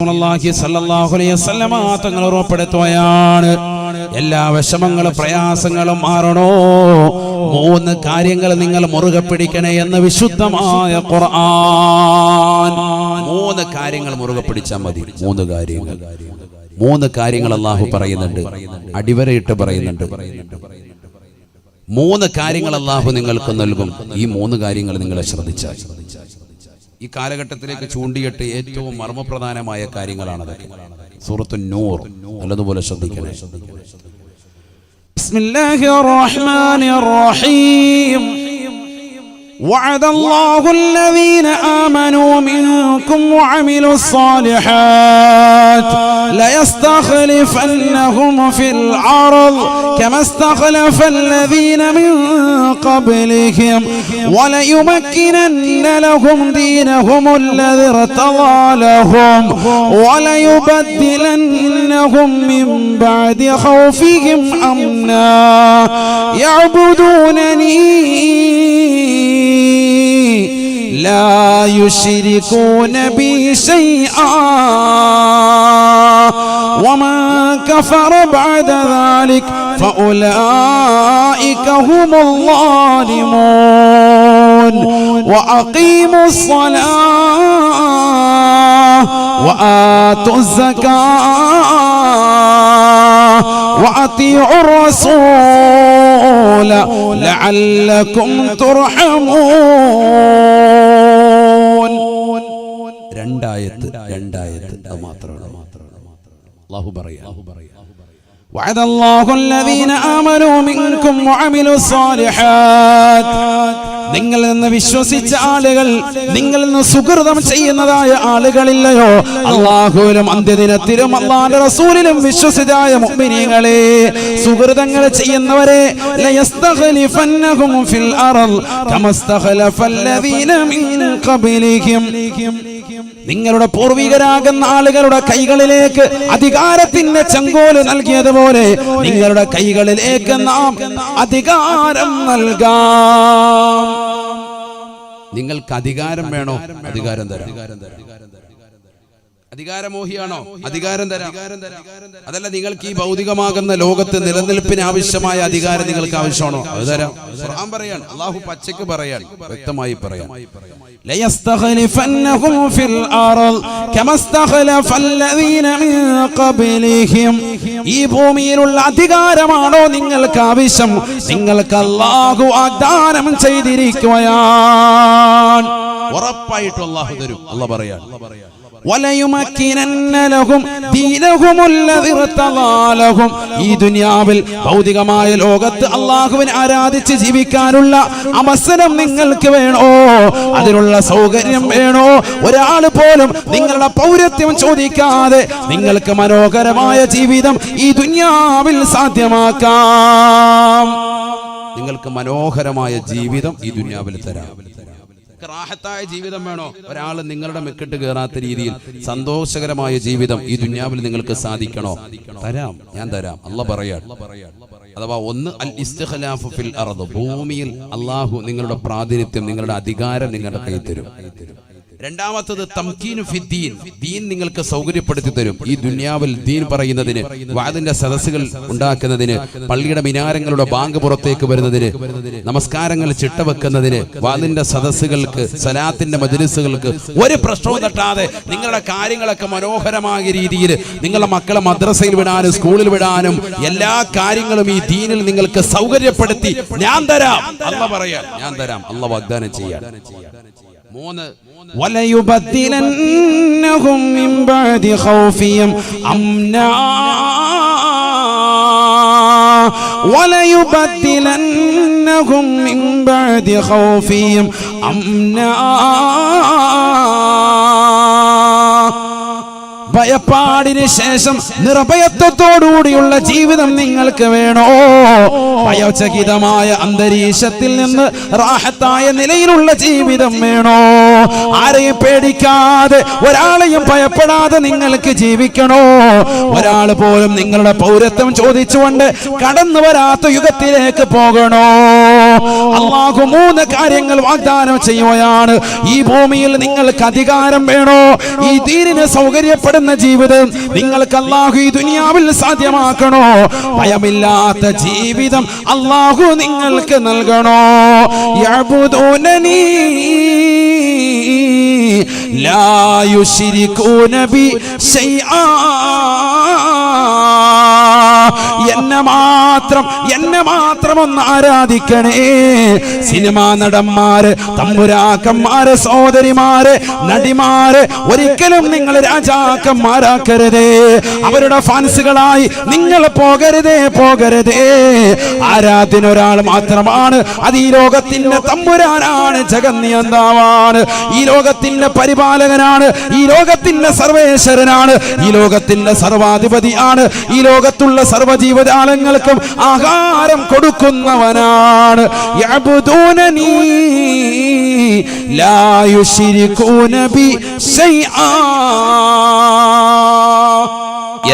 റസൂലുള്ളാഹി സ്വല്ലല്ലാഹു അലൈഹി വസല്ലമ തങ്ങൾ ഉറപ്പെടുത്തുകയാണ്, എല്ലാ വിഷമങ്ങളും പ്രയാസങ്ങളും മാറണോ, 3 കാര്യങ്ങൾ നിങ്ങൾ മുറുകെ പിടിക്കണേ എന്ന് വിശുദ്ധമായ ഖുർആൻ. 3 കാര്യങ്ങൾ മുറുകെ പിടിച്ചാൽ മതി. 3 കാര്യങ്ങൾ അല്ലാഹു പറയുന്നുണ്ട്, അടിവരയിട്ട് പറയുന്നുണ്ട്. 3 കാര്യങ്ങൾ അല്ലാഹു നിങ്ങൾക്ക് നൽകും. ഈ 3 കാര്യങ്ങൾ നിങ്ങൾ ശ്രദ്ധിച്ചാൽ ഈ കാലഘട്ടത്തിലേക്ക് ചൂണ്ടിയിട്ട് ഏറ്റവും മർമ്മപ്രധാനമായ കാര്യങ്ങളാണതൊക്കെ. സൂറത്തുൻ നൂർ നല്ലതുപോലെ ശ്രദ്ധിക്കണേ. ബിസ്മില്ലാഹിർ റഹ്മാനിർ റഹീം. وعد الله الذين آمنوا منكم وعملوا الصالحات ليستخلفنهم في الأرض كما استخلف الذين من قبلهم وليمكنن لهم دينهم الذي ارتضى لهم وليبدلنهم من بعد خوفهم أمنا يعبدونني لا يشركون بي شيئا ومن كفر بعد ذلك فأولئك هم الظالمون وأقيموا الصلاة وآتوا الزكاة وأطيعوا الرسول لعلكم ترحمون. രണ്ടായത്ത് മാത്രമാണ് അല്ലാഹു പറയാ. وعد الله الذين آمنوا منكم وعملوا الصالحات. നിങ്ങളിൽ നിന്ന് വിശ്വസിച്ച ആളുകൾ, നിങ്ങളിൽ നിന്ന് സുകൃതം ചെയ്യുന്നതായ ആളുകളില്ലയോ, അല്ലാഹുവിലും അന്ത്യദിനത്തിലും അല്ലാഹുവിന്റെ റസൂലിലും വിശ്വസിതായ മുഅ്മിനീങ്ങളെ, സുകൃതങ്ങൾ ചെയ്യുന്നവരെ, ലയസ്തഖലിഫന്നഹും ഫിൽ അർദ് കമസ്തഖലഫല്ലദീന മിൻ ഖബലിഹിം. നിങ്ങളുടെ പൂർവികരാകുന്ന ആളുകളുടെ കൈകളിലേക്ക് അധികാരത്തിന്റെ ചെങ്കോല് നൽകിയതുപോലെ നിങ്ങളുടെ കൈകളിലേക്ക് നാം അധികാരം നൽകാം. നിങ്ങൾക്ക് അധികാരം വേണോ? അധികാരം തരാം. അധികാരമോഹിയാണോ? അധികാരം തരാം. അതല്ല, നിങ്ങൾക്ക് ഈ ഭൗതികമാകുന്ന ലോകത്ത് നിലനിൽപ്പിന് ആവശ്യമായ അധികാരം നിങ്ങൾക്ക് ആവശ്യമാണോ? അത് തരാം. ഖുർആൻ പറയാണ്, അല്ലാഹു പച്ചയ്ക്ക് പറയാൻ, വ്യക്തമായി പറയാൻ, ലയസ്തഖലിഫന്നഹും ഫിൽ അർദ് കമസ്തഖലഫല്ലദീന മിൻ ഖബലിഹിം. ഈ ഭൂമിയിലുള്ള അധികാരമാണോ നിങ്ങൾക്ക് ആവശ്യം? നിങ്ങൾക്ക് അല്ലാഹു വാഗ്ദാനം ചെയ്തിരിക്കുകയാണ്. ഉറപ്പായിട്ടും അല്ലാഹു തരും. അല്ലാഹു പറയാൻ, വലയുമക്കിനന്ന ലഹും ദീനഹുൽ ലദി ഇർതദാ ലഹും. ഈ ദുനിയാവിൽ ഭൗതികമായ ലോകത്ത് അല്ലാഹുവിനെ ആരാധിച്ച് ജീവിക്കാനുള്ള അവസരം നിങ്ങൾക്ക് വേണോ? അതിനുള്ള സൗകര്യം വേണോ? ഒരാൾ പോലും നിങ്ങളുടെ പൗരത്വം ചോദിക്കാതെ നിങ്ങൾക്ക് മനോഹരമായ ജീവിതം ഈ ദുനിയാവിൽ സാധ്യമാക്കാം. നിങ്ങൾക്ക് മനോഹരമായ ജീവിതം ഈ ദുനിയാവിൽ തരാം. റാഹത്തായ ജീവിതം വേണോ? ഒരാൾ നിങ്ങളുടെ മെക്കിട്ട് കയറാത്ത രീതിയിൽ സന്തോഷകരമായ ജീവിതം ഈ ദുനിയാവിൽ നിങ്ങൾക്ക് സാധിക്കണോ? തരാം, ഞാൻ തരാം. അല്ലാഹു പറയാൻ. അഥവാ ഒന്ന് അൽ ഇസ്തിഖ്ലാഫു ഫിൽ അർദ്, ഭൂമിയിൽ അല്ലാഹു നിങ്ങളുടെ പ്രാതിനിധ്യം, നിങ്ങളുടെ അധികാരം നിങ്ങളുടെ കയ്യിൽ തരും. രണ്ടാമത്തത് തംകീനു ഫിദ്ദീൻ, ദീൻ നിങ്ങൾക്ക് സൗകര്യപ്പെടുത്തി തരും. ഈ ദുനിയാവിൽ ദീൻ പറയുന്നതിന്, വഅദിന്റെ സദസ്സുകൾ ഉണ്ടാക്കുന്നതിന്, പള്ളിയുടെ മിനാരങ്ങളുടെ ബാങ്ക് പുറത്തേക്ക് വരുന്നതിന്, നമസ്കാരങ്ങൾ ചിട്ടവെക്കുന്നതിന്, വഅദിന്റെ സദസ്സുകൾക്ക്, സലാത്തിന്റെ മജ്ലിസുകൾക്ക് ഒരു പ്രശ്നവും തട്ടാതെ നിങ്ങളുടെ കാര്യങ്ങളൊക്കെ മനോഹരമായ രീതിയിൽ നിങ്ങളുടെ മക്കളെ മദ്രസയിൽ വിടാനും സ്കൂളിൽ വിടാനും എല്ലാ കാര്യങ്ങളും ഈ ദീനിൽ നിങ്ങൾക്ക് സൗകര്യപ്പെടുത്തി ഞാൻ തരാം. അല്ലാഹു പറയാൻ, ഞാൻ തരാം. അല്ലാഹു വാഗ്ദാനം ചെയ്യാൻ. 3 وَلَيُبَدِّلَنَّهُمْ مِنْ بَعْدِ خَوْفِهِمْ أَمْنًا وَلَيُبَدِّلَنَّهُمْ مِنْ بَعْدِ خَوْفِهِمْ أَمْنًا. ഭയപ്പാടിന് ശേഷം നിർഭയത്വത്തോടുകൂടിയുള്ള ജീവിതം നിങ്ങൾക്ക് വേണോ? ഭയചകിതമായ അന്തരീക്ഷത്തിൽ നിന്ന് റാഹത്തായ നിലയിലുള്ള ജീവിതം വേണോ? ആരെയും പേടിക്കാതെ, ഒരാളെയും ഭയപ്പെടാതെ നിങ്ങൾക്ക് ജീവിക്കണോ? ഒരാൾ പോലും നിങ്ങളുടെ പൗരത്വം ചോദിച്ചുകൊണ്ട് കടന്നു വരാത്ത യുഗത്തിലേക്ക് പോകണോ? അല്ലാഹു 3 കാര്യങ്ങൾ വാഗ്ദാനം ചെയ്യുകയാണ്. ഈ ഭൂമിയിൽ നിങ്ങൾക്ക് അധികാരം വേണോ? ഈ ദീനിനെ സൗകര്യപ്പെടുത്തി ചെയ്യപ്പെടുന്ന ജീവിതം നിങ്ങൾക്ക് അല്ലാഹു ഈ ദുനിയാവിൽ സാധ്യമാക്കണോ? ഭയമില്ലാത്ത ജീവിതം അല്ലാഹു നിങ്ങൾക്ക് നൽകണോ? യഅബുദൂനനി ലാ യുശ്രികൂന ബി ശൈആ. എന്നെ മാത്രം ഒന്ന് ആരാധിക്കണേ. സിനിമാ നടന്മാര്, തമ്പുരാക്കന്മാര്, സഹോദരിമാര്, നടിമാര് ഒരിക്കലും നിങ്ങൾ രാജാക്കന്മാരാക്കരുതേ. അവരുടെ ഫാൻസുകളായി നിങ്ങൾ പോകരുതേ. ആരാധനൊരാൾ മാത്രമാണ്. അത് ഈ ലോകത്തിന്റെ തമ്പുരാനാണ്, ജഗന്നിയന്താവാണ്, ഈ ലോകത്തിന്റെ പരിപാലകനാണ്, ഈ ലോകത്തിന്റെ സർവേശ്വരനാണ്, ഈ ലോകത്തിന്റെ സർവാധിപതിയാണ്, ഈ ലോകത്തുള്ള സർവ്വജീവജാലങ്ങൾക്കും ആഹാരം കൊടുക്കുന്നവനാണ്. യഅബുദൂനനി ലാ യുശ്രികൂന ബി ശൈആ.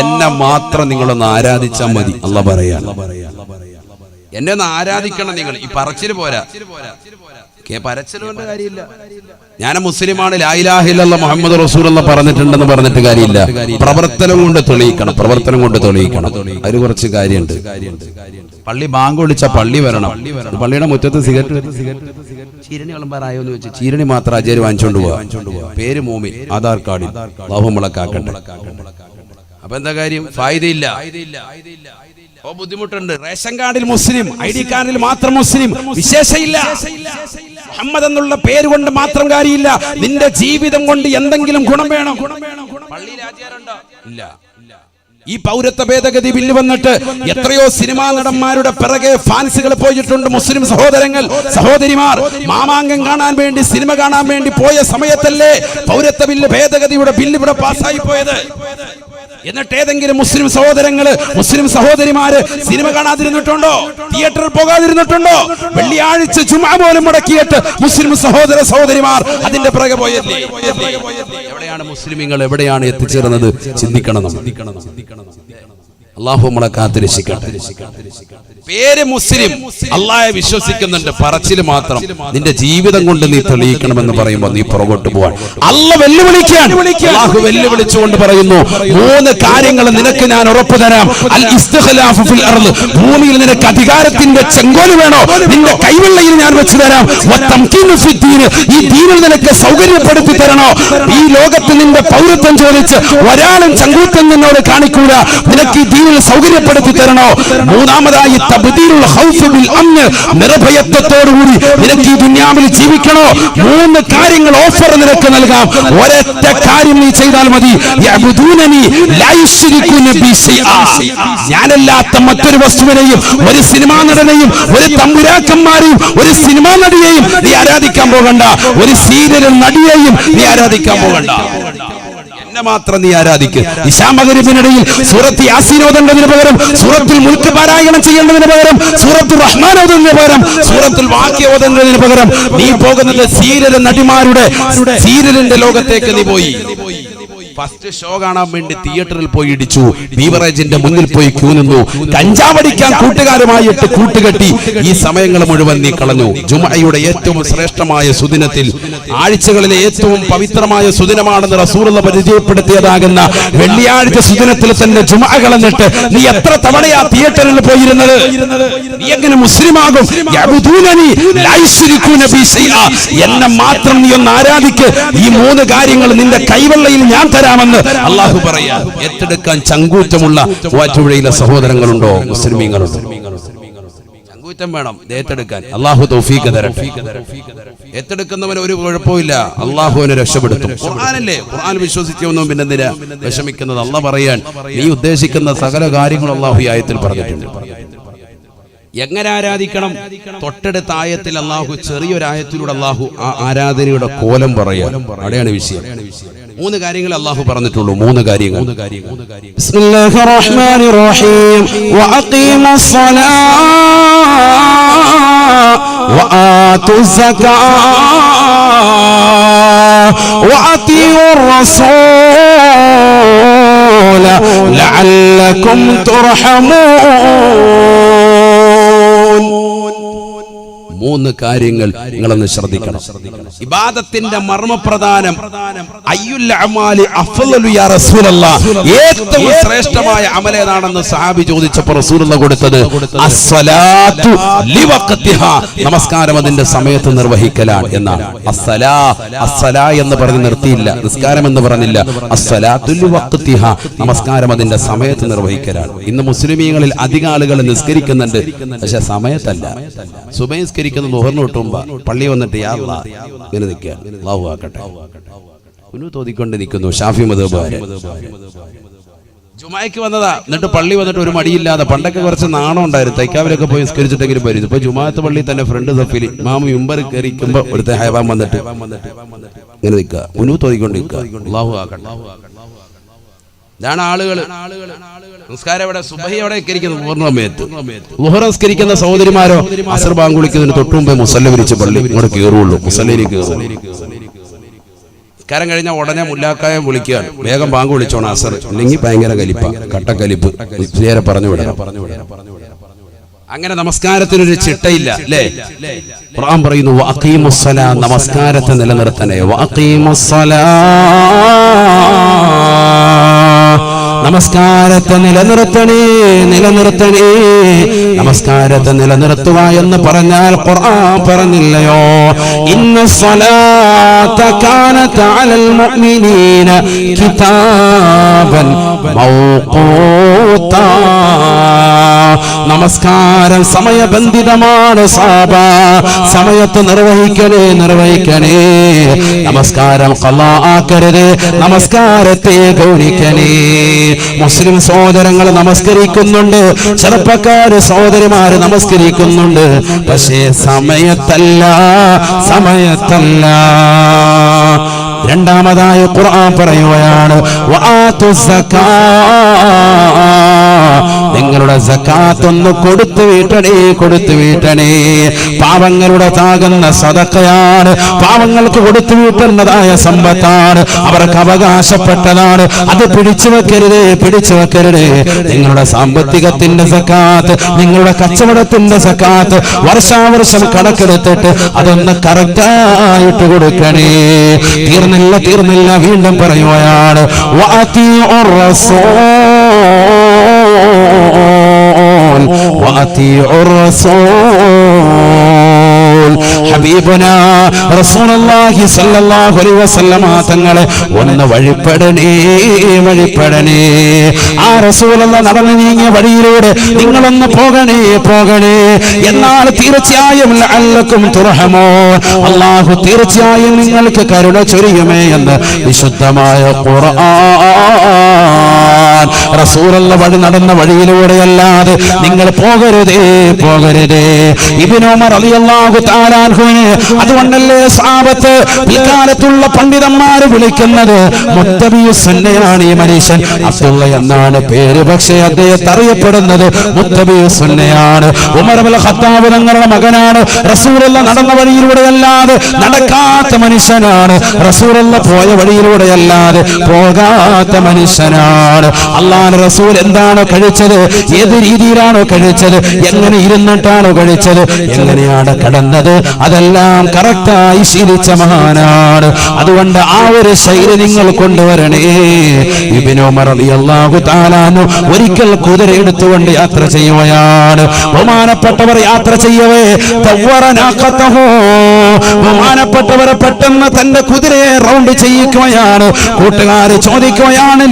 എന്നെ മാത്രം നിങ്ങളൊന്ന് ആരാധിച്ചാൽ മതി. അല്ലാഹു പറയാ, എന്നെ ഒന്ന് ആരാധിക്കണം നിങ്ങൾ. ഈ പറച്ചില് പോരാ, പരച്ചിലുകൊണ്ട് കാര്യമില്ല. ഞാൻ മുസ്ലിമാണ്, ലാ ഇലാഹ ഇല്ലല്ലാഹ് മുഹമ്മദ് റസൂലുള്ളാഹ് പറഞ്ഞിട്ടുണ്ടെന്ന് പറഞ്ഞിട്ട് കാര്യമില്ല. പ്രവർത്തനം കൊണ്ട് തെളിയിക്കണം. അതിന് കുറച്ച് കാര്യമുണ്ട്. പള്ളി ബാങ്ക് വിളിച്ച പള്ളി വരണം. പള്ളിയുടെ മുറ്റത്ത് സിഗരറ്റ് ചീരണി വിളമ്പാറായോ എന്ന് വെച്ച് ചീരണി മാത്രം അജയര് വാങ്ങിച്ചോണ്ട് പോവാ. പേര് മോമിൻ, ആധാർ കാർഡിൽ അല്ലാഹു മുളക്കാക്കട്ടെ. അപ്പൊ എന്താ കാര്യം? ഫായിദയില്ല. ബുദ്ധിമുട്ടുണ്ട്. റേഷൻ കാർഡിൽ മുസ്ലിം, ID കാർഡിൽ മാത്രം മുസ്ലിം, വിശേഷയില്ല. മുഹമ്മദ് എന്നുള്ള പേര് കൊണ്ട് മാത്രം കാര്യമില്ല. നിന്റെ ജീവിതം കൊണ്ട് എന്തെങ്കിലും ഗുണം വേണം. പള്ളിയിൽ ആചാരമുണ്ടോ? ഇല്ല. ഈ പൗരത്വ ഭേദഗതി ബില്ല് വന്നിട്ട് എത്രയോ സിനിമാ നടന്മാരുടെ പിറകെ ഫാൻസുകൾ പോയിട്ടുണ്ട്. മുസ്ലിം സഹോദരങ്ങൾ, സഹോദരിമാർ മാമാങ്കം കാണാൻ വേണ്ടി, സിനിമ കാണാൻ വേണ്ടി പോയ സമയത്തല്ലേ പൗരത്വ ബില്ല് ഭേദഗതിയുടെ ബില്ല് ഇവിടെ പാസ്സായി പോയത്? എന്നിട്ട് ഏതെങ്കിലും മുസ്ലിം സഹോദരങ്ങള്, മുസ്ലിം സഹോദരിമാര് സിനിമ കാണാതിരുന്നിട്ടുണ്ടോ? തിയേറ്ററിൽ പോകാതിരുന്നിട്ടുണ്ടോ? വെള്ളിയാഴ്ച ജുമുഅ പോലും മുടക്കിയിട്ട് മുസ്ലിം സഹോദര സഹോദരിമാർ അതിന്റെ പിറകെ പോയല്ലേ? എവിടെയാണ് മുസ്ലിമീങ്ങൾ, എവിടെയാണ് എത്തിച്ചേർന്നത്? ചിന്തിക്കണം. അല്ലാഹു നമ്മളെ കാത്തുരക്ഷിക്കട്ടെ. പേര് മുസ്ലിം, അല്ലാഹയെ വിശ്വസിക്കുന്നുണ്ട്, പറച്ചില് മാത്രം. നിന്റെ ജീവിതം കൊണ്ട് നീ തെളിയിക്കണമെന്ന് പറയുമ്പോൾ നീ പുറകോട്ട് പോവാൻ അല്ലാഹു വെല്ലുവിളിക്കുകയാണ്. അല്ലാഹു വെല്ലുവിളിച്ചുകൊണ്ട് പറയുന്നു, 3 കാര്യങ്ങൾ നിനക്ക് ഞാൻ ഉറപ്പു തരാം. അൽ ഇസ്തിഖ്ലാഫു ഫിൽ അർള്, ഭൂമിയിൽ നിനക്ക് അധികാരത്തിന്റെ ചെങ്കോല് വേണോ? നിന്റെ കൈവെള്ളയിൽ ഞാൻ വെച്ച് തരാം. വതംകീനു ഫിദ്ദീൻ, ഈ ദീനിൽ നിനക്ക് സൗകര്യപ്പെടുത്തി തരണോ? ഈ ലോകത്ത് നിന്റെ പൗരത്വം ചോദിച്ച് ഒരാളും ചങ്കൂറ്റം നിന്നോട് കാണിക്കൂല. നിനക്ക് ഈ ദീനിൽ സൗകര്യപ്പെടുത്തി തരണോ? മൂന്നാമതായി തബ്ദീലുൽ ഖൗഫ് ബിൽ അംൻ, നിർഭയത്വത്തോടുകൂടി നിനക്ക് ഈ ദുനിയാവിൽ ജീവിക്കണോ? 3 കാര്യങ്ങൾ ഓഫർ നിനക്ക് നൽകാം. ഒരൊറ്റ കാര്യം നീ ചെയ്താൽ മതി. യഅബുദൂനനി ലാ യുശ്രികൂന ബി ശൈആ, ഞാനല്ലാത്ത മറ്റൊരു വസ്തുവിനെയും, ഒരു സിനിമാ നടനെയും, ഒരു തമ്പുരാക്കന്മാരെയും, ഒരു സിനിമാ നടിയെയും നീ ആരാധിക്കാൻ പോകണ്ട. ഒരു സീരിയൽ നടിയെയും നീ ആരാധിക്കാൻ പോകണ്ട. എന്നെ മാത്രം നീ ആരാധിക്കുക. ഇശാ മഗ്‌രിബിനിടയിൽ സൂറത്ത് യാസീൻ ഓതേണ്ടതിന് പകരം സൂറത്തുൽ മുൽക്ക് പാരായണം ചെയ്യേണ്ടതിന് പകരം സൂറത്തുർ റഹ്മാൻ ഓതുന്നതിന് പകരം സൂറത്തുൽ വാഖിയ ഓതുന്നതിന് പകരം നീ പോകുന്നത് സീരിയൽ നടിമാരുടെ സീരിയലിന്റെ ലോകത്തേക്ക് നീ പോയി. ഫസ്റ്റ് ഷോ കാണാൻ വേണ്ടി തിയേറ്ററിൽ പോയി ഇടിച്ചു, ബീവറേജിന്റെ മുന്നിൽ പോയി ക്യൂ നിന്നു, കഞ്ചാവടിക്കാൻ കൂട്ടുകാരുമായിട്ട് കൂട്ടുകെട്ടി. ഈ സമയങ്ങൾ മുഴുവൻ നീ കളഞ്ഞു. ജുമുഅയുടെ ഏറ്റവും ശ്രേഷ്ഠമായ സുദിനത്തിൽ, ആഴ്ചകളിലെ ഏറ്റവും പവിത്രമായ സുദിനമാണെന്ന് റസൂലുള്ളാഹി പരിചയപ്പെടുത്തിയതാകുന്ന വെള്ളിയാഴ്ച സുദിനത്തിൽ തന്നെ ജുമുഅ കളഞ്ഞിട്ട് നീ എത്ര തവണയാ തിയേറ്ററിൽ പോയിരുന്നത്? നീ എങ്ങനെ മുസ്ലിമാകും? യഅബുദൂനനി ലാ യുശ്രികൂന ബി ശൈആ, എന്നെ മാത്രം നീ ഒന്ന് ആരാധിക്ക്. ഈ 3 കാര്യങ്ങൾ നിന്റെ കൈവെള്ളയിൽ ഞാൻ തരാമെന്ന് അല്ലാഹു പറയാ. ഏറ്റെടുക്കാൻ ചങ്കൂറ്റമുള്ള വാറ്റുപുഴയിലെ സഹോദരങ്ങളുണ്ടോ? മുസ്ലിമീങ്ങളുണ്ടോ? ചങ്കൂറ്റം വേണം ഏറ്റെടുക്കാൻ. അല്ലാഹു തൗഫീഖ് തരട്ടെ. ഏറ്റെടുക്കുന്നവന് ഒരു കുഴപ്പമില്ല, അല്ലാഹുവിനെ രക്ഷപ്പെടുത്തും. ഖുർആനല്ലേ, ഖുർആൻ വിശ്വസിച്ചൊന്നും പിന്നെ എന്തിനാ വിഷമിക്കുന്നത്? അല്ലാഹു പറയാൻ നീ ഉദ്ദേശിക്കുന്ന സകല കാര്യങ്ങളും അല്ലാഹു ഈ ആയത്തിൽ പറഞ്ഞിട്ടുണ്ട്. എങ്ങനെ ആരാധിക്കണം? തൊട്ടടുത്ത ആയത്തിൽ അല്ലാഹു, ചെറിയൊരായത്തിലൂടെ അല്ലാഹു ആ ആരാധനയുടെ കോലം പറയാം. അവിടെയാണ് വിഷയം. 3 കാര്യങ്ങൾ അല്ലാഹു പറഞ്ഞിട്ടുള്ളൂ. 3 കാര്യങ്ങൾ. ബിസ്മില്ലാഹിർ റഹ്മാനിർ റഹീം. വഅഖീമുസ് സ്വലാത്ത വആതുസ് സകാത്ത വഅതീഉർ റസൂല ലഅല്ലകും തുർഹമൂൻ. 3 കാര്യങ്ങൾ നിങ്ങളൊന്ന് ശ്രദ്ധിക്കണം. ഇബാദത്തിന്റെ മർമ്മപ്രധാനം അയ്യുൽ അമാലി അഫ്ളലു യാ റസൂലല്ലാഹ്, ഏറ്റവും ശ്രേഷ്ഠമായ അമൽ ഏതാണെന്ന് സഹാബി ചോദിച്ചപ്പോൾ റസൂലുള്ളാഹി കൊടുത്തത് അസ്സലാത്തു ലിവഖതിഹാ, നമസ്കാരം അതിന്റെ സമയത്ത് നിർവഹിക്കലാണ് എന്നാണ്. അസ്സലാ എന്ന് പറഞ്ഞ് നിർത്തിയില്ല, നിസ്കാരം എന്ന് പറഞ്ഞില്ല. അസ്സലാത്തു ലിവഖതിഹാ, നമസ്കാരം അതിന്റെ സമയത്ത് നിർവഹിക്കലാണ്. ഇന്ന് മുസ്ലിമീങ്ങളിൽ അധിക ആളുകൾ നിസ്കരിക്കുന്നുണ്ട്, പക്ഷെ സമയത്തല്ല. സുബഹി നിസ്കരിക്കുന്ന ളുഹറിന് തൊട്ടുമ്പോ പള്ളി വന്നിട്ട് യാ അല്ലാഹ് ഇങ്ങനെ നിൽക്കുകയാണ്. അല്ലാഹു ആക്കട്ടെ തോന്നിക്കൊണ്ട് നിൽക്കുന്നു. ഷാഫി മദ്ഹബുകാര് ജുമായ്ക്ക് വന്നതാ, എന്നിട്ട് പള്ളി വന്നിട്ട് ഒരു മടിയില്ലാതെ. പണ്ടൊക്കെ കുറച്ച് നാണം ഉണ്ടായിരുന്നു, തൈക്കാവിലൊക്കെ പോയി നിസ്കരിച്ചിട്ടെങ്കിലും വരും. ഇപ്പൊ ജുമാഅത്ത് പള്ളി തന്നെ ഫ്രണ്ട് സഫിൽ ഇമാം മിമ്പർ കയറിക്കുമ്പോ ഒരുത്തെ ഹൈവാൻ വന്നിട്ട് ഇങ്ങനെ നിൽക്കുക, തോന്നിക്കൊണ്ട് നിൽക്കുക. അല്ലാഹു ആക്കട്ടെ. ഇതാണ് ആളുകൾ. നിസ്കാരം എവിടെ? സുബഹി എവിടെ നിസ്കരിക്കുന്നത്? പൂർണ്ണമേത്ത്. ളുഹർ നിസ്കരിക്കുന്ന സഹോദരിമാരോ അസ്ർ ബാങ്ക് വിളിക്കുന്നതിന് തൊട്ടു മുമ്പേ മുസല്ല വിരിച്ച് പള്ളി ഇങ്ങോട്ട് കയറുള്ളൂ, മുസല്ലയിൽ കയറും. നിസ്കാരം കഴിഞ്ഞാൽ ഉടനെ മുല്ലാക്കായ വിളിക്കുകയാണ്, വേഗം ബാങ്ക് വിളിച്ചോണം അസർ, അല്ലെങ്കിൽ ഭയങ്കര കലിപ്പ, കട്ടക്കലിപ്പ്, നേരെ പറഞ്ഞു വിടണം. അങ്ങനെ നമസ്കാരത്തിനൊരു ചിട്ടയില്ല അല്ലേ? ഖുർആൻ പറയുന്നു വഅഖീമുസ്സലാ, നമസ്കാരത്തെ നിലനിർത്തണേ. വഅഖീമുസ്സലാ, നമസ്കാരത്തെ നിലനിർത്തണേ. നമസ്കാരത്തെ നിലനിർത്തുക എന്ന് പറഞ്ഞാൽ ഖുർആൻ പറഞ്ഞില്ലയോ, ഇന്നസ്സലാത കാനത അലൽ മുഅ്മിനീന കിതാബൻ മൗഖൂതാ, നമസ്കാരം സമയബന്ധിതമാണ് സാബ, സമയത്ത് നിർവഹിക്കണേ. നമസ്കാരം ഖളാ ആക്കരുത്, നമസ്കാരത്തെ ഗൗനിക്കണേ. മുസ്ലിം സഹോദരങ്ങൾ നമസ്കരിക്കുന്നുണ്ട്, ചെറുപ്പക്കാര് സഹോദരിമാര് നമസ്കരിക്കുന്നുണ്ട്, പക്ഷേ സമയത്തല്ല. രണ്ടാമതായി ഖുർആൻ പറയുകയാണ് വആതു സക്കാ, നിങ്ങളുടെ സക്കാത്ത് ഒന്ന് കൊടുത്തു വീട്ടണേ. പാവങ്ങളുടെ താകുന്ന സദഖയാണ്, പാവങ്ങൾക്ക് കൊടുത്തു വീട്ടുന്നതായ സമ്പത്താണ്, അവർക്ക് അവകാശപ്പെട്ടതാണ്. അത് പിടിച്ചു വെക്കരുത്. നിങ്ങളുടെ സാമ്പത്തികത്തിന്റെ സക്കാത്ത്, നിങ്ങളുടെ കച്ചവടത്തിന്റെ സക്കാത്ത് വർഷാവർഷം കണക്കെടുത്തിട്ട് അതൊന്ന് കറക്റ്റായിട്ട് കൊടുക്കണേ. തീർന്നില്ല, വീണ്ടും പറയുകയാണ് വഅതീഉർ റസൂൽ, ഹബീബുനാ റസൂലുള്ളാഹി സ്വല്ലല്ലാഹു അലൈഹി വസല്ലമ തങ്ങളെ ഒന്ന് വഴിപ്പെടണേ. ആ റസൂലുള്ളാഹി നടന്നു നീങ്ങിയ വഴിയിലൂടെ നിങ്ങളൊന്ന് പോകണേ. എന്നാൽ തീർച്ചയായും ലഅല്ലക്കും തുർഹമൂൻ, അല്ലാഹു തീർച്ചയായും നിങ്ങൾക്ക് കരുണ ചൊരിയുമേ എന്ന് വിശുദ്ധമായ ഖുർആൻ. റസൂലുള്ളാഹി വഴി നടന്ന വഴിയിലൂടെയല്ലാതെ നിങ്ങൾ പോകരുതേ. ഇബ്നു ഉമർ റളിയല്ലാഹു തആല അൻഹുവിനെ അതുകൊണ്ടല്ലേ സഹാബത്ത് പിൽക്കാലത്തുള്ള പണ്ഡിതന്മാര് വിളിക്കുന്നത് മുത്തബിയുസ് സുന്നയാണ്. ഈ മനുഷ്യൻ അബ്ദുള്ള എന്നാണ് പേര്, പക്ഷേ അദ്ദേഹത്തെ അറിയപ്പെടുന്നത് മുത്തബിയുസ് സുന്നയാണ്. ഉമർ ഇബ്നുൽ ഖത്താബ് തങ്ങളുടെ മകനാണ്. റസൂലുള്ളാഹി നടന്ന വഴിയിലൂടെയല്ലാതെ നടക്കാത്ത മനുഷ്യനാണ്. റസൂലുള്ളാഹി പോയ വഴിയിലൂടെയല്ലാതെ പോകാത്ത മനുഷ്യനാണ്. അല്ലാഹുവിന്റെ റസൂൽ എന്താണോ കഴിച്ചത്, ഏത് രീതിയിലാണോ കഴിച്ചത്, എങ്ങനെ ഇരുന്നിട്ടാണോ കഴിച്ചത്, എങ്ങനെയാണ് കടന്നത്, അതെല്ലാം കറക്റ്റായി ശീലിച്ച മഹാനാണ്. അതുകൊണ്ട് ആ ഒരു ശൈലി നിങ്ങൾ കൊണ്ടുവരണേ. ഇബ്നു ഉമർ റളിയല്ലാഹു തആല അൻഹു ഒരിക്കൽ കുതിര എടുത്തുകൊണ്ട് യാത്ര ചെയ്യുകയാണ്. ബഹുമാനപ്പെട്ടവർ യാത്ര ചെയ്യവേ ബഹുമാനപ്പെട്ടവരെ പെട്ടെന്ന് തന്റെ കുതിരയെ റൗണ്ട് ചെയ്യിക്കുകയാണ്. കൂട്ടുകാര് ചോദിക്കുകയാണ്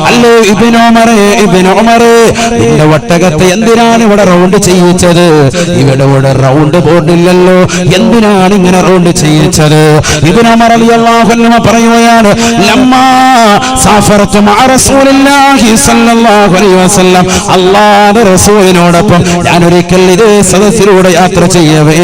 അല്ലേ ഇബ്നു ഉമറേ, നിന്റെ ഒട്ടകത്തെ എന്തിനാണ് ഇവിടെ റൗണ്ട് ചെയ്യിച്ചത്? ഇവിടെ റൗണ്ട് ബോർഡില്ലല്ലോ, എന്തിനാണ് ഇങ്ങനെ റൗണ്ട് ചെയ്യിച്ചത്? ഇബ്നു ഉമർ റളിയല്ലാഹു അൻഹു പറയുകയാണ് ലമ്മാ സാഫറതു മഅ റസൂലില്ലാഹി സ്വല്ലല്ലാഹു അലൈഹി വസല്ലം, അല്ലാഹുവിന്റെ റസൂലിനോടൊപ്പം ഞാൻ ഒരിക്കൽ ഇതേ സദസ്സിലൂടെ യാത്ര ചെയ്യവേ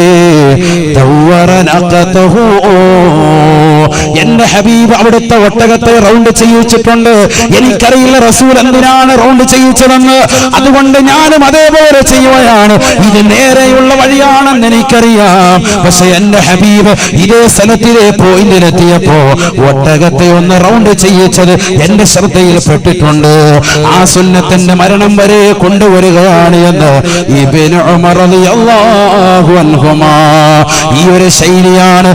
എന്റെ ഹബീബ് അവിടുത്തെ ഒട്ടകത്തെ റൗണ്ട് ചെയ്യിച്ചിട്ടുണ്ട്. എനിക്കറിയില്ല റസൂൽ എന്തിനാണ് റൗണ്ട് ചെയ്യിച്ചതെന്ന്. അതുകൊണ്ട് ഞാനും അതേപോലെ ചെയ്യുകയാണ്. ഇത് നേരെയുള്ള വഴിയാണെന്ന് എനിക്കറിയാം. പക്ഷെ എന്റെ ഹബീബ് ഇതേ സ്ഥലത്തിലെ പോയിന്റിലെത്തിയപ്പോ ഒട്ടകത്തെ ഒന്ന് റൗണ്ട് ചെയ്യിച്ചത് എന്റെ ശ്രദ്ധയിൽ പെട്ടിട്ടുണ്ട്. ആ സുന്നത്തിന്റെ മരണം വരെ കൊണ്ടുവരികയാണ് എന്ന് ഇബ്നു ഉമർ റളിയല്ലാഹു അൻഹുമാ. ഈ ഒരു ശൈലിയാണ്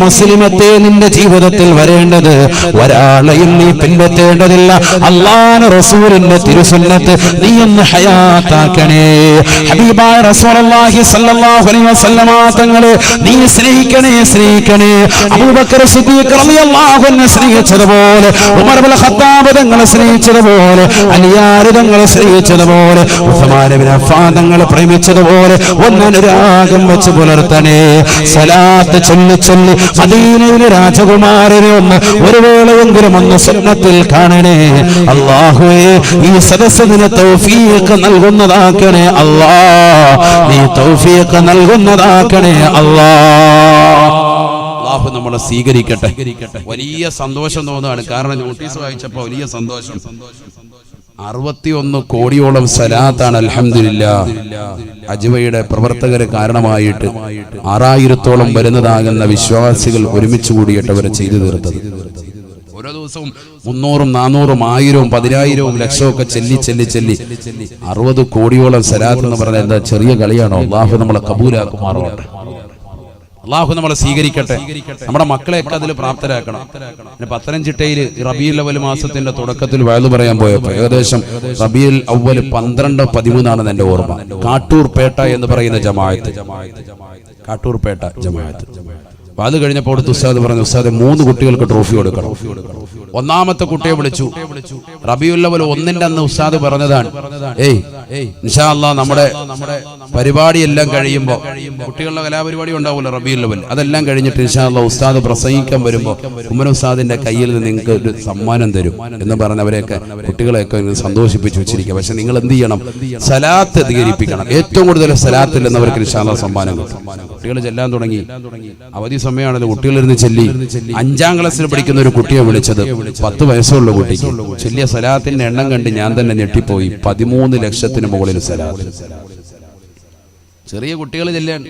മുസ്ലിമത്തെ നിന്റെ ജീവിതത്തിൽ വരേണ്ടത്. ഒരാളെയും നീ പിൻപറ്റേണ്ടതില്ല. അല്ലാഹുവിന്റെ റസൂലിന്റെ തിരുസുന്നത്ത് നീ ഒന്ന് ഹയാത്താക്കണേ. ഹബീബായ റസൂലുള്ളാഹി സ്വല്ലല്ലാഹു അലൈഹി വസല്ലമ തങ്ങളെ നീ സ്നേഹിക്കണേ. അബൂബക്കർ സിദ്ദീഖ് റളിയല്ലാഹു അൻഹു സ്നേഹിച്ചതുപോലെ, ഉമർ ഇബ്നുൽ ഖത്താബ് തങ്ങളെ സ്നേഹിച്ചതുപോലെ, അലിയാർ തങ്ങളെ സ്നേഹിച്ചതുപോലെ, ഉസ്മാൻ ഇബ്നു അഫ്ഫാൻ തങ്ങളെ പ്രേമിച്ചതുപോലെ ഒന്നനുരാഗം വെച്ച് പുലർത്തണേ. സലാത്ത് ചൊല്ലി മദീനയിലെ രാജകുമാരനെ ഒന്ന് ഒരു വേളയെങ്കിലും ഒന്ന് സ്വപ്നത്തിൽ കാണണേ. അല്ലാഹുവേ, ഈ സദസ്സിന് തൗഫീഖ് നൽകുന്നതാക്കണേ അല്ലാഹ്. നീ തൗഫീഖ് നൽകുന്നതാക്കണേ അല്ലാഹ്. അല്ലാഹു നമ്മളെ സ്വീകരിക്കട്ടെ. വലിയ സന്തോഷം തോന്നുകയാണ്. കാരണം നോട്ടീസ് വായിച്ചപ്പോൾ വലിയ സന്തോഷം. 61 കോടിയോളം സലാത്താണ് അൽഹംദുലില്ലാഹ് അജ്വയുടെ പ്രവർത്തകര് കാരണമായിട്ട് 6000-ഓളം വരുന്നതാകുന്ന വിശ്വാസികൾ ഒരുമിച്ച് കൂടിയിട്ട് അവരെ ചെയ്തു തീർത്തത്. ഓരോ ദിവസവും 300-ഉം 400-ഉം 1000-ഉം 10,000-ഉം ലക്ഷവും ഒക്കെ ചെല്ലി 60 കോടിയോളം സലാത്ത് എന്ന് പറഞ്ഞാൽ എന്താ ചെറിയ കളിയാണോ? അല്ലാഹു നമ്മളെ കബൂലാക്കുമാറാകട്ടെ. അല്ലാഹു നമ്മളെ സ്വീകരിക്കട്ടെ. നമ്മുടെ മക്കളെയൊക്കെ അതിൽ പ്രാപ്തരാക്കണം. പത്തനംതിട്ടയിൽ റബീഉൽ അവ്വൽ മാസത്തിന്റെ തുടക്കത്തിൽ വയലു പറയാൻ പോയപ്പോൾ ഏകദേശം റബീഉൽ അവ്വൽ 12-13 എന്റെ ഓർമ്മ. കാട്ടൂർ പേട്ട എന്ന് പറയുന്ന ജമാഅത്ത്, കാട്ടൂർ പേട്ട ജമാഅത്ത് അത് കഴിഞ്ഞപ്പോൾ അടുത്ത് ഉസ്താദ് പറഞ്ഞു, ഉസ്താദെ 3 കുട്ടികൾക്ക് ട്രോഫി കൊടുക്കണം. ഒന്നാമത്തെ കുട്ടിയെ വിളിച്ചു. റബീഉൽ അവ്വൽ 1-ന്റെ അന്ന് ഉസ്താദ് പറഞ്ഞതാണ്, ഇൻഷാ അല്ലാഹ് നമ്മുടെ പരിപാടിയെല്ലാം കഴിയുമ്പോൾ കുട്ടികളുടെ കലാപരിപാടി ഉണ്ടാവുമല്ലോ റബീഉൽ അവ്വൽ, അതെല്ലാം കഴിഞ്ഞിട്ട് ഇൻഷാ അല്ലാഹ് ഉസ്താദ് പ്രസംഗിക്കാൻ വരുമ്പോൾ ഉമ്മൻ ഉസ്താദിന്റെ കയ്യിൽ നിന്ന് നിങ്ങൾക്ക് ഒരു സമ്മാനം തരും എന്ന് പറഞ്ഞ് അവരെയൊക്കെ കുട്ടികളെയൊക്കെ സന്തോഷിപ്പിച്ചു വെച്ചിരിക്കുക. പക്ഷെ നിങ്ങൾ എന്ത് ചെയ്യണം? സലാത്ത് അധികരിപ്പിക്കണം. ഏറ്റവും കൂടുതൽ സലാത്തിൽ എന്നവർക്ക് ഇൻഷാ അല്ലാഹ് സമ്മാനം കിട്ടും. കുട്ടികൾ ചെല്ലാൻ തുടങ്ങി. അവധി സമയമാണല്ലോ. കുട്ടികളിരുന്ന് ചെല്ലി 5-ാം ക്ലാസ്സിൽ പഠിക്കുന്ന ഒരു കുട്ടിയെ വിളിച്ചത് 10 വയസ്സുള്ള കുട്ടിക്ക് ചെല്ലിയ സലാത്തിന്റെ എണ്ണം കണ്ട് ഞാൻ തന്നെ ഞെട്ടിപ്പോയി. 13 ലക്ഷത്തിന് മുകളിൽ സലാത്ത്. ചെറിയ കുട്ടികൾ ചെല്ലാൻ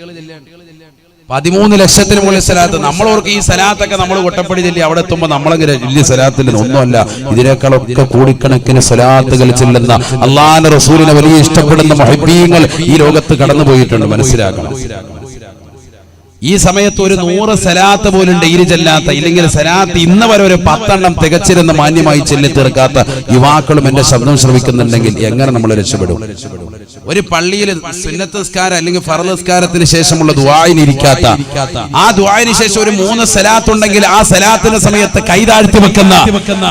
13 ലക്ഷത്തിന് മുകളിൽ സലാത്ത്. നമ്മളോർക്ക് ഈ സലാത്തൊക്കെ നമ്മൾ കൊട്ടപ്പടി ചെല്ലി അവിടെ എത്തുമ്പോൾ നമ്മളങ്ങനെ വലിയ സലാത്തിൽ ഒന്നുമല്ല. ഇതിനേക്കാളൊക്കെ കോടിക്കണക്കിന് സലാത്തുകൾ ചെല്ലുന്ന അല്ലാഹുവിന്റെ റസൂലിനെ വലിയ ഇഷ്ടപ്പെടുന്ന മുഹബ്ബീങ്ങൾ ഈ ലോകത്ത് കടന്നു പോയിട്ടുണ്ട്. മനസ്സിലാക്കണം. ഈ സമയത്ത് ഒരു 100 സലാത്ത് പോലും ഡെയിലി ചെല്ലാത്ത, ഇല്ലെങ്കിൽ സലാത്ത് ഇന്ന് വരെ ഒരു 10 എണ്ണം തികച്ചിരുന്ന് മാന്യമായി ചെല്ലി തീർക്കാത്ത യുവാക്കളും എന്റെ ശബ്ദം ശ്രമിക്കുന്നുണ്ടെങ്കിൽ എങ്ങനെ നമ്മൾ രക്ഷപ്പെടും? ഒരു പള്ളിയിൽ സുന്നത്ത് നിസ്കാരം അല്ലെങ്കിൽ ഫർള് നിസ്കാരത്തിന് ശേഷമുള്ള ദുആഇന് ഇരിക്കാത്ത, ആ ദുആഇന് ശേഷം ഒരു 3 സലാത്ത് ഉണ്ടെങ്കിൽ ആ സലാത്തിന്റെ സമയത്ത് കൈതാഴ്ത്തി വെക്കുന്ന,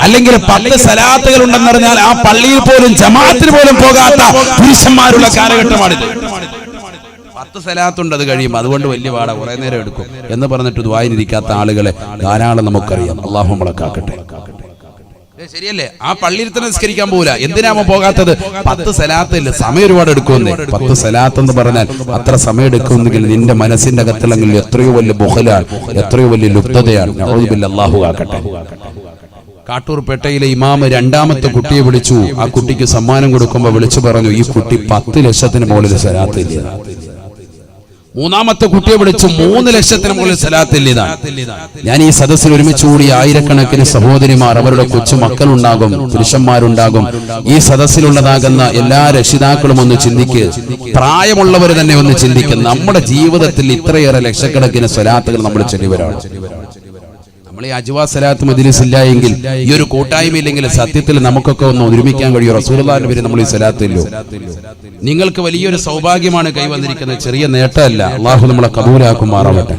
അല്ലെങ്കിൽ 10 സലാത്തുകൾ ഉണ്ടെന്ന് പറഞ്ഞാൽ ആ പള്ളിയിൽ പോലും ജമാഅത്തിന് പോലും പോകാത്ത പുരുഷന്മാരുള്ള കാലഘട്ടമാണിത്. 10 സലാത്തുണ്ട്, അത് കഴിയും, അതുകൊണ്ട് വലിയ പാടാ, കുറെ നേരം എടുക്കും എന്ന് പറഞ്ഞിട്ട് ദുആഇനിരിക്കാത്ത ആളുകളെ ധാരാളം നമുക്കറിയാം. അല്ലാഹു നമ്മളെ കാക്കട്ടെ. ശരിയല്ലേ? ആ പള്ളിയിൽ തന്നെ നിസ്കരിക്കാൻ പോകില്ല. എന്തിനാമോ പോകാത്തത്? 10 സലാത്തില്ല, സമയം ഒരുപാട് എടുക്കുമെന്നേ. 10 സലാത്ത് എന്ന് പറഞ്ഞാൽ അത്ര സമയം എടുക്കുമെന്നെങ്കിൽ നിന്റെ മനസ്സിന്റെ അകത്തിലെങ്കിൽ എത്രയോ വലിയ ബുഖലാണ്, എത്രയോ വലിയ ലുബ്ധതയാണ്. നഊദു ബില്ലാഹ്. അല്ലാഹു കാക്കട്ടെ. കാട്ടൂർ പേട്ടയിലെ ഇമാം 2-ാമത്തെ കുട്ടിയെ വിളിച്ചു. ആ കുട്ടിക്ക് സമ്മാനം കൊടുക്കുമ്പോൾ വിളിച്ചു പറഞ്ഞു, ഈ കുട്ടി 10 ലക്ഷത്തിന് മുകളിൽ സലാത്ത് ഇല്ല. 3-ാമത്തെ കുട്ടിയെ വിളിച്ചു, 3 ലക്ഷത്തിന് മുകളിൽ സലാത്തില്ല. ഞാൻ ഈ സദസ്സിൽ ഒരുമിച്ച് കൂടി ആയിരക്കണക്കിന് സഹോദരിമാർ, അവരുടെ കൊച്ചു മക്കളുണ്ടാകും, പുരുഷന്മാരുണ്ടാകും. ഈ സദസ്സിലുള്ളതാകുന്ന എല്ലാ രക്ഷിതാക്കളും ഒന്ന് ചിന്തിക്ക്, പ്രായമുള്ളവർ തന്നെ ഒന്ന് ചിന്തിക്കും. നമ്മുടെ ജീവിതത്തിൽ ഇത്രയേറെ ലക്ഷക്കണക്കിന് സലാത്തുകൾ നമ്മൾ ചൊല്ലിവരാണ്. നമ്മൾ ഈ അജ്വാ സലാത്ത് മജ്ലിസ് ഇല്ല എങ്കിൽ, ഈ ഒരു കൂട്ടായ്മയില്ലെങ്കിൽ സത്യത്തിൽ നമുക്കൊക്കെ ഒന്ന് ഒരുമിക്കാൻ കഴിയും. റസൂലുള്ളാഹിന്റെ പേരിൽ നമ്മൾ ഈ സലാത്തില്ലോ. നിങ്ങൾക്ക് വലിയൊരു സൗഭാഗ്യമാണ് കൈവന്നിരിക്കുന്നത്, ചെറിയ നേട്ടമല്ല. അല്ലാഹു നമ്മളെ കബൂലാക്കുമാറാവട്ടെ.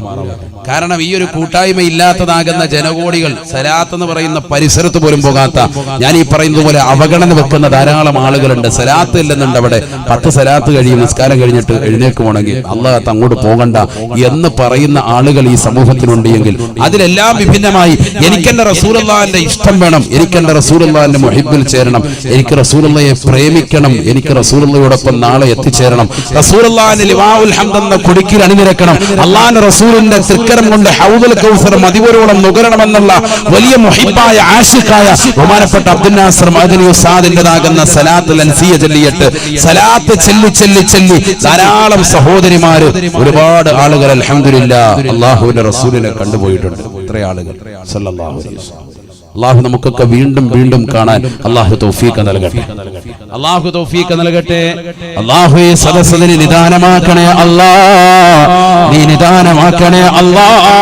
കാരണം ഈ ഒരു കൂട്ടായ്മ ഇല്ലാത്തതാകുന്ന ജനകോടികൾ സലാത്ത് എന്ന് പറയുന്ന പരിസരത്ത് പോലും പോകാത്ത, ഞാൻ ഈ പറയുന്നത് പോലെ അവഗണന വെക്കുന്ന ധാരാളം ആളുകളുണ്ട്. സലാത്ത് ഇല്ലെന്നുണ്ട് അവിടെ. 10 സലാത്ത് കഴിയും, നിസ്കാരം കഴിഞ്ഞിട്ട് എഴുന്നേക്കുവാണെങ്കിൽ അല്ലാഹ് അങ്ങോട്ട് പോകണ്ട എന്ന് പറയുന്ന ആളുകൾ ഈ സമൂഹത്തിനുണ്ട് എങ്കിൽ, അതിലെല്ലാം വിഭിന്നമായി എനിക്കെന്റെ റസൂലുള്ളാഹിന്റെ ഇഷ്ടം വേണം, എനിക്കെന്റെ റസൂലുള്ളാഹിന്റെ മുഹിബ്ബിൽ ചേരണം, എനിക്ക് റസൂലുള്ളാഹിയെ പ്രേമിക്കണം, എനിക്ക് റസൂലുള്ളാഹിയോടൊപ്പം നാളെ എത്തിച്ചേരണം, റസൂലുള്ളാഹിന്റെ ലിവാഉൽ ഹംദ് എന്ന കൊടിക്കിൽ അണിനിരക്കണം, അല്ലാഹുവിന്റെ റസൂലിന്റെ തൃക്കര സേവനം കൊണ്ട് ഹൗദുൽ കൗസർ മദിവരോളം നുകരണമെന്നുള്ള വലിയ മുഹിബായ ആശിഖായ ബഹുമാനപ്പെട്ട അബ്ദുൽ നാസർ മഅദനി ഉസ്താദിന്റേതാകുന്ന സലാത്തുൽ അൻസിയ ചൊല്ലിയിട്ട് സലാത്ത് ചൊല്ലി ധാരാളം സഹോദരിമാര് ഒരുപാട് ആളുകൾ അൽഹംദുലില്ലാഹ് അല്ലാഹുവിന്റെ റസൂലിനെ കണ്ടുപോയിട്ടുണ്ട്. ഇത്ര ആളുകൾ സല്ലല്ലാഹു അലൈഹി വസല്ലം. അല്ലാഹു നമുക്കൊക്കെ വീണ്ടും വീണ്ടും കാണാൻ അല്ലാഹു തൗഫീഖ് നൽകട്ടെ. അല്ലാഹു ഈ സദസ്സിനെ നിദാനമാക്കണേ അല്ലാഹ്, നീ നിദാനമാക്കണേ അല്ലാഹ്.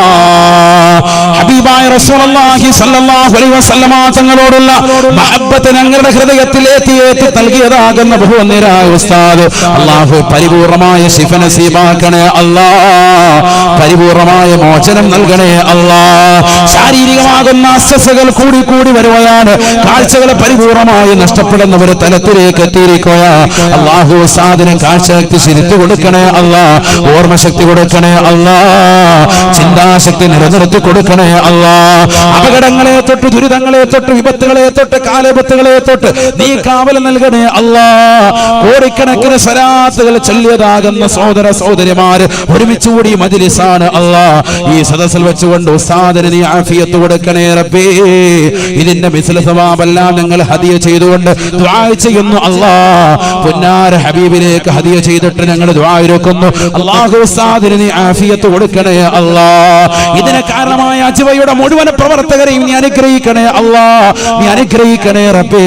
ഹബീബായ റസൂലുള്ളാഹി സ്വല്ലല്ലാഹു അലൈഹി വസല്ലമ തങ്ങളോടുള്ള മഹബ്ബത്ത് ഞങ്ങളുടെ ഹൃദയത്തിൽ ഏറ്റി നൽകിയതാകുന്ന ബഹുവന്യരായ ഉസ്താദ് അല്ലാഹു പരിപൂർണമായ ശിഫ നസീബാക്കണേ അല്ലാഹ്, പരിപൂർണമായ മോചനം നൽകണേ അല്ലാഹ്. ശാരീരികമാകുന്ന അസ്വസ്ഥതകൾ കൂടി വരുകയാണ്, കാഴ്ചകൾ പരിപൂർണമായി നഷ്ടപ്പെടുന്ന ഒരു തലത്തിലേക്ക് എത്തിയിരിക്കുക. അല്ലാഹു ഉസ്താദിനെ കാഴ്ചശക്തി ശരിത്തു കൊടുക്കണേ അല്ലാഹ്, ഓർമ്മശക്തി കൊടുക്കണേ അല്ലാഹ്, ചിന്താശക്തി നിലനിർത്തി കൊടുക്കണേ അല്ലാഹ്. അപകടങ്ങളെ തൊട്ട്, ദുരിതങ്ങളെ തൊട്ട്, വിപത്തുകളെ തൊട്ട്, കാലവിപത്തുകളെ തൊട്ട് നീ കാവൽ നൽകണേ അല്ലാഹ്. കോടിക്കണക്കിന് സ്വലാത്തുകൾ ചൊല്ലിയതാകുന്ന സഹോദര സഹോദരിമാര് ഒരുമിച്ച് കൂടി മജ്ലിസാണ് അല്ലാഹ്. ഈ സദസ്സിൽ വെച്ചുകൊണ്ട് ഉസ്താദിന് നീ ആഫിയത്ത് കൊടുക്കണേ റബ്ബേ. ഇതിന്റെ മിസ്ല സവാബെല്ലാം നിങ്ങൾ ഹദിയ ചെയ്തുകൊണ്ട് ദുആ ചെയ്യുന്നു അല്ലാഹ്. പൊന്നാര ഹബീബിലേക്ക് ഹദിയ ചെയ്തിട്ട് ഞങ്ങൾ ദുആ ഇരക്കുന്നു. അല്ലാഹു ഉസ്താദിന് നീ ആഫിയത്ത് കൊടുക്കണേ അല്ലാഹ്. ഇതിന് കാരണമായ അജ്വയുടെ മുഴുവൻ പ്രവർത്തകരെയും നീ അനുഗ്രഹിക്കണേ അല്ലാഹ്, നീ അനുഗ്രഹിക്കണേ റബ്ബേ.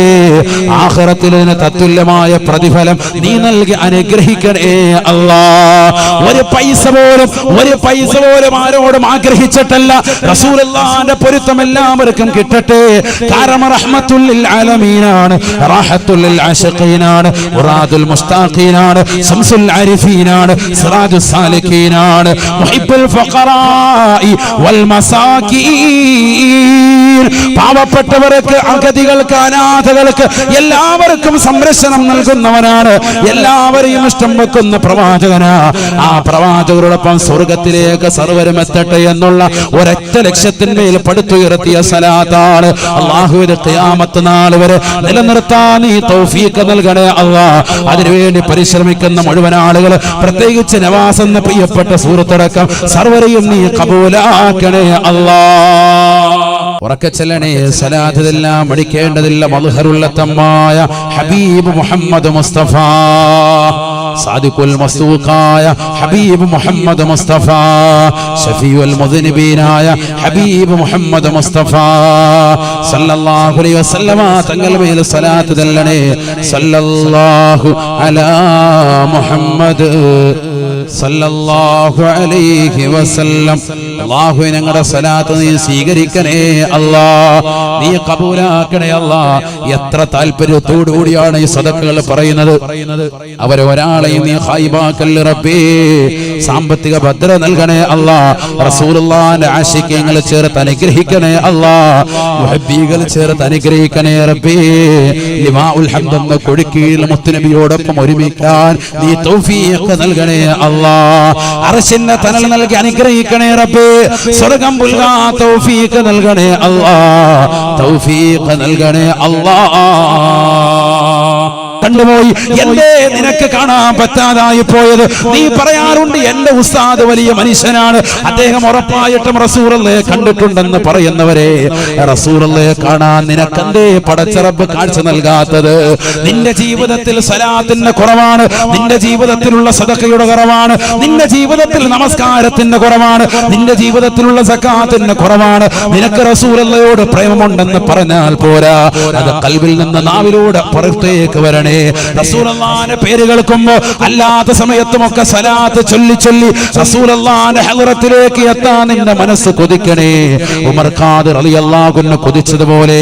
ആഖിറത്തിൽ ഇതിന് തത്തുല്യമായ പ്രതിഫലം നീ നൽകി അനുഗ്രഹിക്കണേ അല്ലാഹ്. ഒരു പൈസ പോലും ആരോടും ആഗ്രഹിച്ചിട്ടല്ല, റസൂലുള്ളാഹിന്റെ പൊരുത്തം എല്ലാവർക്കും കിട്ടട്ടെ. കാരണം റഹ്മത്തുൽ ലിൽ ആലമീനാണ്, റാഹത്തുൽ ലിൽ ആശിഖീനാണ്, മുറാദുൽ മുസ്താഖീനാണ്, ശംസുൽ ആരിഫീനാണ്, സിറാജുസ് സാലിഖീനാണ്, മുഹിബ്ബുൽ ഫഖറാഇ വൽ മസാകീൻ. പാവപ്പെട്ടവർക്ക്, അഗതികൾക്ക്, അനാഥകൾക്ക് എല്ലാവർക്കും സംരക്ഷണം നൽകുന്നവനാണ്, എല്ലാവരെയും ഇഷ്ടം വെക്കുന്ന പ്രവാചകനാ. ആ പ്രവാചകരോടൊപ്പം സ്വർഗത്തിലേക്ക് സർവരും എത്തട്ടെ എന്നുള്ള ഒരൊറ്റ ലക്ഷ്യത്തിന്മേൽ പടുത്തുയർത്തിയ സലാത്താണ്. അല്ലാഹുവിന്റെ ഖിയാമത്ത് നാൾ വരെ നിലനിർത്താൻ നീ തൗഫീഖ് നൽകണേ അല്ലാഹ്. അതിനുവേണ്ടി പരിശ്രമിക്കുന്ന മുഴുവൻ ആളുകൾ, പ്രത്യേകിച്ച് നവാസ് എന്ന പ്രിയപ്പെട്ട സുഹൃത്തടക്കം സർവരെയും നീ ഖബൂലാക്കണേ അല്ലാഹ്. ഉറക്കച്ചെല്ലണേ സലാത്തിലെല്ലാം പഠിക്കേണ്ടതില്ല മദ്ഹറുൽ തമ്മായ ഹബീബ് മുഹമ്മദ് മുസ്തഫ, സാദിഖുൽ മസ്തൂഖായ ഹബീബ് മുഹമ്മദ് മുസ്തഫ, ഷഫീഉൽ മുദ്നിബീനായ ഹബീബ് മുഹമ്മദ് മുസ്തഫ സല്ലല്ലാഹു അലൈഹി വസല്ലമ തങ്ങൾ മേൽ സലാത്ത് ചൊല്ലണേ. സല്ലല്ലാഹു അലാ മുഹമ്മദ് സല്ലല്ലാഹു അലൈഹി വസല്ലം. അല്ലാഹു ഞങ്ങളുടെ സലാത്ത് നീ സ്വീകരിക്കണേ അല്ലാഹ്, നീ കബൂലാക്കണേ അല്ലാഹ്. എത്ര താല്പര്യത്തോടു കൂടിയാണ് ഈ സദഖകൾ പറയുന്നത്. അവരെ ഒരാളെയും നീ ഖൈബാക്കല്ല റബ്ബേ. സാമ്പത്തിക ഭദ്രത നൽകണേ അല്ലാഹ്. റസൂലുള്ളാഹിന്റെ ആശിഖീങ്ങൾ ചേർത്ത് അനുഗ്രഹിക്കണേ അല്ലാഹ്, മുഹബ്ബീകൾ ചേർത്ത് അനുഗ്രഹിക്കണേ റബ്ബേ. ലിമാഉൽ ഹംദ് എന്ന കൊടിക്കീഴിൽ മുത്തുനബിയോടൊപ്പം ഒരുമിക്കാൻ നീ തൗഫീഖ് നൽകണേ അല്ലാഹ്. അർശിന്റെ തണൽ നൽകി അനുഗ്രഹിക്കണേ റബ്ബേ. സ്വർഗ്ഗം പുൽകാ തൗഫീഖ് നൽകണേ അല്ലാഹ്, തൗഫീഖ് നൽകണേ അല്ലാഹ്. കണ്ടുപോയി എന്തേ നിനക്ക് കാണാൻ പറ്റാതായി പോയത്? നീ പറയാറുണ്ട് എന്റെ ഉസ്താദ് വലിയ മനുഷ്യനാണ്, അദ്ദേഹം ഉറപ്പായിട്ടും റസൂലുള്ളാഹിയെ കണ്ടിട്ടുണ്ടെന്ന് പറയുന്നവരെ, റസൂലുള്ളാഹിയെ കാണാൻ നിനക്കെന്തേ പടച്ച റബ്ബ് കാഴ്ച നൽകാത്തത്? നിന്റെ ജീവിതത്തിൽ സലാത്തിന്റെ കുറവാണ്, നിന്റെ ജീവിതത്തിലുള്ള സദഖയുടെ കുറവാണ്, നിന്റെ ജീവിതത്തിൽ നമസ്കാരത്തിന്റെ കുറവാണ്, നിന്റെ ജീവിതത്തിലുള്ള സകാത്തിന്റെ കുറവാണ്. നിനക്ക് റസൂലുള്ളാഹിയോട് പ്രേമമുണ്ടെന്ന് പറഞ്ഞാൽ പോരാ, അത് ഖൽബിൽ നിന്ന് നാവിലൂടെ പുറത്തേക്ക് വരണേ. റസൂലുള്ളാഹിന്റെ പേര് കേൾക്കുമ്പോൾ അല്ലാത്ത സമയത്തുമൊക്കെ സലാത്ത് ചൊല്ലി റസൂലുള്ളാഹിന്റെ ഹളറത്തിലേക്ക് എത്താൻ നിന്റെ മനസ്സ് കൊതിക്കണേ. ഉമർ ഖാദിർ റളിയല്ലാഹു അൻഹു കൊതിച്ചതുപോലെ,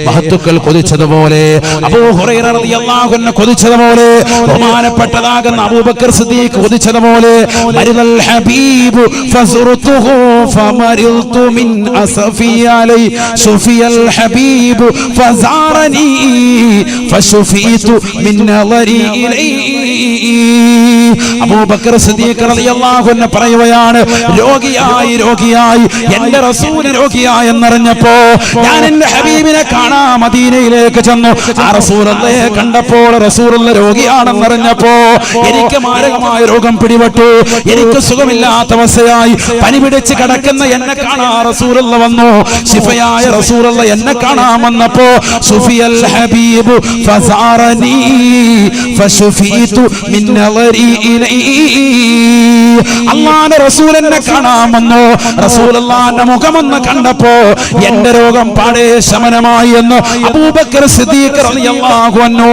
മഹത്തുക്കൾ കൊതിച്ചതുപോലെ, അബൂ ഹുറൈറ റളിയല്ലാഹു അൻഹു കൊതിച്ചതുപോലെ, ബഹുമാനപ്പെട്ടതാകുന്ന അബൂബക്കർ സിദ്ദീഖ് കൊതിച്ചതുപോലെ, മരിദൽ ഹബീബ് ഫസുറുതുഹു ഫമരിൽതു മിൻ അസഫി അലൈ സുഫിയൽ ഹബീബ് ഫസാറനി ഫശുഫീതു മിൻ നളരി ഇലൈഹി. അബൂബക്കർ സിദ്ദീഖ് റളിയല്ലാഹു അൻഹു പറയുകയാണ്, രോഗിയായി എന്റെ റസൂൽ രോഗിയായെന്നറിഞ്ഞപ്പോ ഞാൻ എന്റെ ഹബീബിനെ കാണാൻ മദീനയിലേക്ക് ചെന്നു. ആ റസൂലുള്ളാഹിയെ കണ്ടപ്പോൾ റസൂലുള്ള രോഗിയാണെന്നറിഞ്ഞപ്പോ എനിക്ക് മാരകമായ രോഗം പിടിപെട്ടു. എനിക്ക് സുഖമില്ലാത്ത അവസ്ഥയായി പനി പിടിച്ച് കിടക്കുന്ന എന്നെ കാണാൻ റസൂലുള്ള വന്നു. ശിഫയായ റസൂലുള്ള എന്നെ കാണാൻ വന്നപ്പോ സുഫിയൽ ഹബീബു ഫസാറനി ഫശുഫീതു മിൻ നളരി ഇലൈഹി. അല്ലാഹുവിന്റെ റസൂൽ എന്നെ കാണാൻ വന്നു. റസൂലുള്ളാഹിന്റെ മുഖമൊന്ന് കണ്ടപ്പോ എന്റെ രോഗം പാടെ ശമനമായി എന്ന് അബൂബക്കർ സിദ്ദീഖ് റളിയല്ലാഹു അൻഹു